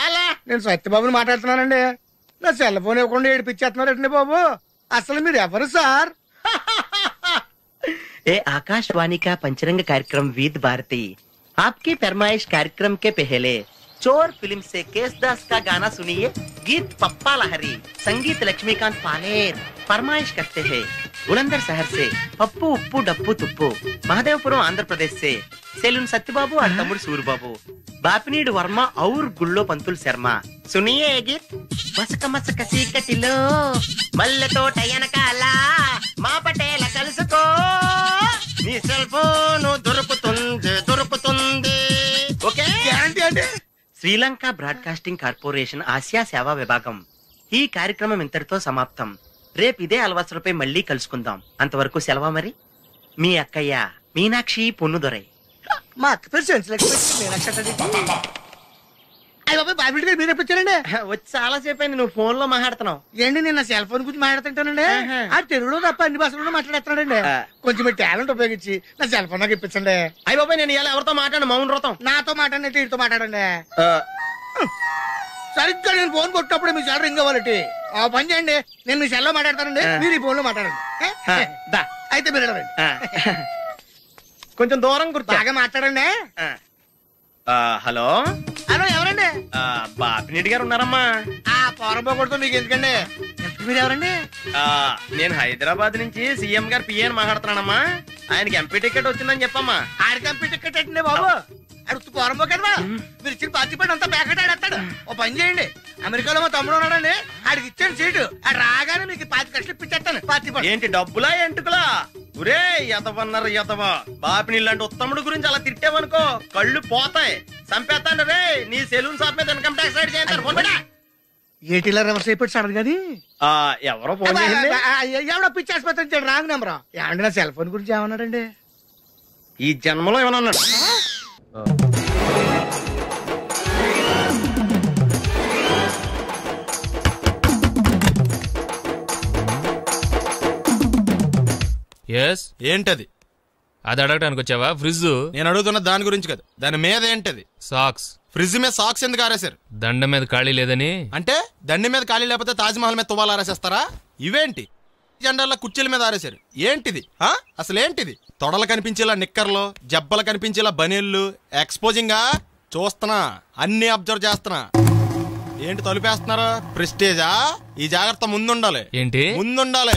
అలా నేను సత్యబాబుని మాట్లాడుతున్నానండి. నా సెల్ ఫోన్ ఇవ్వకుండా ఏడిపించేస్తున్నారండి బాబు. అసలు మీరు ఎవరు సార్? ए आकाशवाणी का पंचरंग कार्यक्रम विद भारती आपकी फरमाइश कार्यक्रम के पहले चोर फिल्म से केसदास का गाना सुनिए। गीत पप्पा लहरी, संगीत लक्ष्मीकांत पालेर। फरमाइश करते हैं बुलंदर शहर से पप्पू उप्पू डप्पू तुप्पू, महादेवपुरम आंध्र प्रदेश से सेलून सत्यबाबू और तमुड़ सूरबाबू, बापनीड वर्मा और गुल्लो पंतुल शर्मा। सुनिए ये गीत। मसक मसक सीकटिलो मल्ल तोट एनकाला మా పటేల కలుసుకో నీ సెల్ ఫోన్ దొరుకుతుంది. ఓకే గ్యారంటీ అండి. శ్రీలంక బ్రాడ్కాస్టింగ్ కార్పొరేషన్ ఆసియా సేవా విభాగం. ఈ కార్యక్రమం ఇంతటితో సమాప్తం. రేపు ఇదే అలవాసులపై మళ్ళీ కలుసుకుందాం. అంతవరకు సెలవా మరి. మీ అక్కయ్య మీనాక్షి పొన్నుదొరై. మా అక్క పేరు సెన్స్లెక్స్. మీరు ఎప్పుడు వచ్చారండి? వచ్చి చాలా సేపు అయింది. నువ్వు ఫోన్ లో మాట్లాడుతున్నావు ఏంటి? నేను నా సెల్ ఫోన్ గురించి మాట్లాడుతుంటానండి. ఆ తెలుగులో తప్ప అన్ని భాషల్లో మాట్లాడేస్తున్నాడండి. కొంచెం మీ టాలెంట్ ఉపయోగించి నా సెల్ ఫోన్ నాకు ఇప్పించండి. అయ్యి బాబాయ్, నేను ఇలా ఎవరితో మాట్లాడు? మౌన వ్రతం. నాతో మాట్లాడినట్టు వీటితో మాట్లాడండి. సరిగ్గా నేను ఫోన్ కొట్టినప్పుడు మీ సెల్ రింగ్ అవ్వాలంటే ఆ పని చేయండి. నేను మీ సెల్ లో మాట్లాడతానండి, మీరు ఈ ఫోన్ లో మాట్లాడండి. అయితే మీరు కొంచెం దూరం గుర్తు బాగా మాట్లాడండి. హలో హలో, ఎవరండి? బాపినీటి గారు ఉన్నారమ్మా? ఆ పోరంపోకూడదు మీకు ఎందుకండి. మీరు ఎవరండి? నేను హైదరాబాద్ నుంచి సీఎం గారు పిఏని మాట్లాడుతున్నానమ్మా. ఆయనకి ఎంపీ టికెట్ వచ్చిందని చెప్పమ్మా. ఆడికి ఎంపీ టికెట్ ఏంటండి బాబు? అడుగుతూ పోరంపో కదా. మీరు ఇచ్చిన పార్టీ పడి అంతా ప్యాకెట్ ఆడేస్తాడు. ఓ పని చేయండి, అమెరికాలో మా తమ్ముడు ఉన్నాడండి, ఆడికి ఇచ్చాను సీటు. ఆడు రాగానే మీకు 5 లక్షలు ఇప్పించేస్తాను పార్టీ పడి. ఏంటి డబ్బులా ఎంటుకులా? ఒరే ఎదవన్నారు ఎదవా. బాపినీళ్ళంటే ఉత్తముడు గురించి అలా తిట్టావనుకో కళ్ళు పోతాయి. చంపేస్తాను రే. నీ సెలూన్ షాప్ మీద ఇన్కమ్ ట్యాక్స్ రైడ్ చేయండి. ఏటీలో రివర్స్ అయిపోయి సార్ కానీ ఎవరో ఫోన్ చేయండి. ఎవడో పిచ్చి ఆసుపత్రి రాంగ్ నెంబర్. ఏమండి నా సెల్ ఫోన్ గురించి ఏమన్నాడండి? ఈ జన్మలో ఏమన్నా అన్నాడు? ఏంటది? అది అడగడానికి వచ్చావా? ఫ్రిడ్జ్. నేను అడుగుతున్న దాని గురించి కదా, దాని మీద ఏంటది? సాక్స్. ఫ్రిడ్జ్ మీద సాక్స్ ఎందుకు ఆరేశారు? దండ మీద ఖాళీ లేదని. అంటే దండ మీద ఖాళీ లేకపోతే తాజ్మహల్ మీద తువ్వాలు ఆరేసేస్తారా? ఇవేంటి జెండాల కుర్చీల మీద ఆరేశారు? ఏంటిది అసలు ఏంటిది? తొడలు కనిపించేలా నిక్కర్లు, జబ్బలు కనిపించేలా బనీళ్లు, ఎక్స్పోజింగ్ గా చూస్తున్నా, అన్ని అబ్జర్వ్ చేస్తున్నా. ఏంటి తలుపేస్తున్నారా? ప్రెస్టేజా? ఈ జాగ్రత్త ముందుండాలి. ఏంటి ముందుండాలి?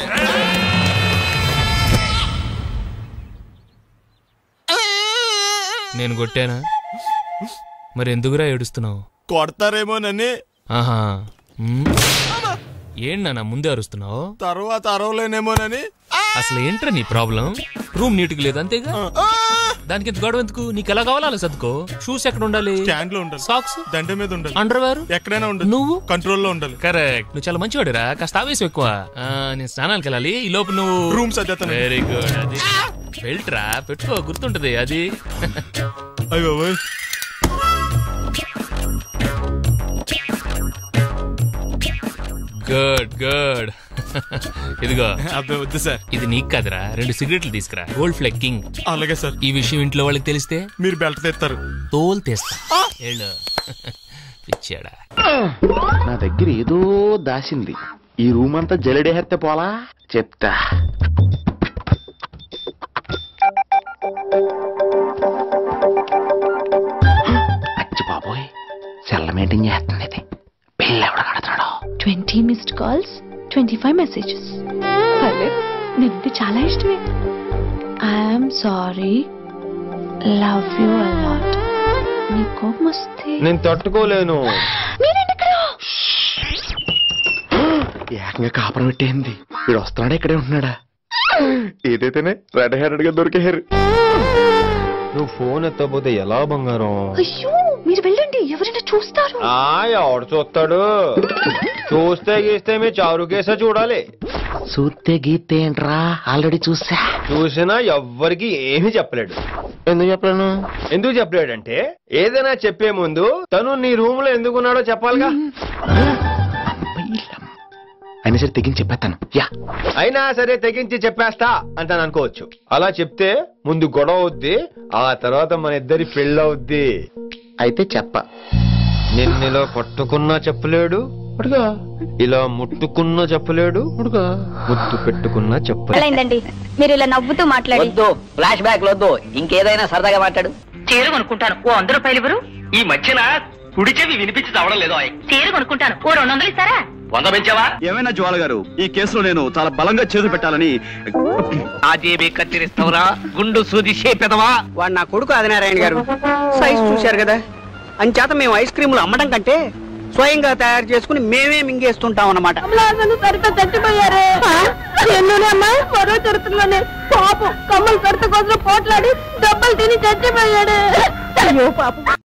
నేను కొట్టానా? మరి ఎందుకురా ఏడుస్తున్నావు? కొడతారేమోనని. ఆహా, ఏంటన్నా ముందే అరుస్తున్నావు? తర్వాత అరవలేనేమోనని. అసలు ఏంట్రా నీ ప్రాబ్లం? రూమ్ నీట్ గా లేదు అంతేగా, దానికి ఎంత గొడవ ఎందుకు? నీకు ఎలా కావాలో అలా సర్దుకో. షూస్ ఎక్కడ ఉండాలి? స్టాండ్ లో ఉండాలి. సాక్స్ దండ మీద ఉండాలి. అండర్వేర్ ఎక్కడైనా ఉండాలి. నువ్వు కంట్రోల్ లో ఉండాలి. కరెక్ట్. నువ్వు చాలా మంచివాడిరా. కాస్త ఆవేశం ఎక్కువ. నేను స్నానానికి వెళ్ళాలి, ఈ లోపు నువ్వు రూమ్ సర్దేస్తాను. Very good. అది బెల్ట్రా, పెట్టుకో, గుర్తుంటది అది. అయ్యో గుడ్ గుడ్. ఇదిగో. అబ్బాయి వద్దు సార్. ఇది నీకు కాదురా, 2 సిగరెట్లు తీసుకురా. Gold ఫ్లెగ్ king. అలాగే సార్. ఈ విషయం ఇంట్లో వాళ్ళకి తెలిస్తే మీరు బెల్ట్ తెస్తారు. తోలు తెస్తా. పిచ్చాడా. నా దగ్గర ఏదో దాసింది. ఈ రూమ్ అంతా జలడేహెత్తే పోలా చెప్తా. అచ్చి బాబోయ్, సెల్ల మీటింగ్ చేస్తుంది ఇది. పిల్ల ఎవడ కడతాడో. 20 మిస్డ్ కాల్స్, 25 మెసేజెస్. పర్లేదు, నీకు చాలా ఇష్టమే. I'm sorry, love you a lot. నీ కోపం వస్తే నేను తట్టుకోలేను. ఏకంగా కాపురం పెట్టేంది. వీడు వస్తున్నాడా ఇక్కడే ఉంటున్నాడా? ఏదైతేనే రెడ్ హెయిర్డ్ గా దొరికేహారు. నువ్వు ఫోన్ ఎత్తపోతే ఎలా బంగారం? అయ్యో, మీరు వెళ్ళండి, ఎవరైనా చూస్తారు. ఎవడు చూస్తాడు? చూస్తే గీస్తే మీ చారు కేసే చూడాలి. చూస్తే గీస్తే ఏంట్రా? ఆల్రెడీ చూసినా ఎవ్వరికి ఏమీ చెప్పలేడు. ఎందుకు చెప్పలేను? ఎందుకు చెప్పలేడంటే ఏదైనా చెప్పే ముందు తను నీ రూమ్ లో ఎందుకున్నాడో చెప్పాలిగా. అయినా సరే తెగించి చెప్పేస్తాను. యా అయినా సరే తెగించి చెప్పేస్తా అంటాను అనుకోవచ్చు. అలా చెప్తే ముందు గొడవ అవుద్ది, ఆ తర్వాత మన ఇద్దరి పెళ్ళవుద్ది. అయితే చెప్ప నిన్నిలా పట్టుకున్నా చెప్పలేడు, ఇలా ముట్టుకున్నా చెప్పలేడు, ముద్దు పెట్టుకున్నా చెప్పలేదండి. మీరు ఇలా నవ్వుతూ మాట్లాడి ఫ్లాష్ బ్యాక్ వద్దు, ఇంకేదైనా సరదాగా మాట్లాడు. చీర కొనుక్కుంటాను, ఓ 100 రూపాయలు ఇవ్వరు? ఈ మధ్యన కుడి చెవి వినిపించి చావడం లేదు. చీర కొనుక్కుంటాను, ఓ 200 ఇస్తారా? 100 పెంచావా? ఏమైనా జ్వాల గారు, ఈ కేసులో నేను చాలా బలంగా చేతులు పెట్టాలని. ఆజేబీ కత్తిరిస్తావురా గుండు సూది చేపెదవా? వాడు నా కొడుకు ఆదినారాయణ గారు. సైజ్ చూశారు కదా, అంచేత మేము ఐస్ క్రీములు అమ్మడం కంటే స్వయంగా తయారు చేసుకుని మేమే మింగేస్తుంటాం అన్నమాట. చచ్చిపోయారే మరో చరిత్రలోనే పాపం కమ్మలు కడత కోసం పోట్లాడి దెబ్బలు తిని చచ్చిపోయాడు. అయ్యో పాపం.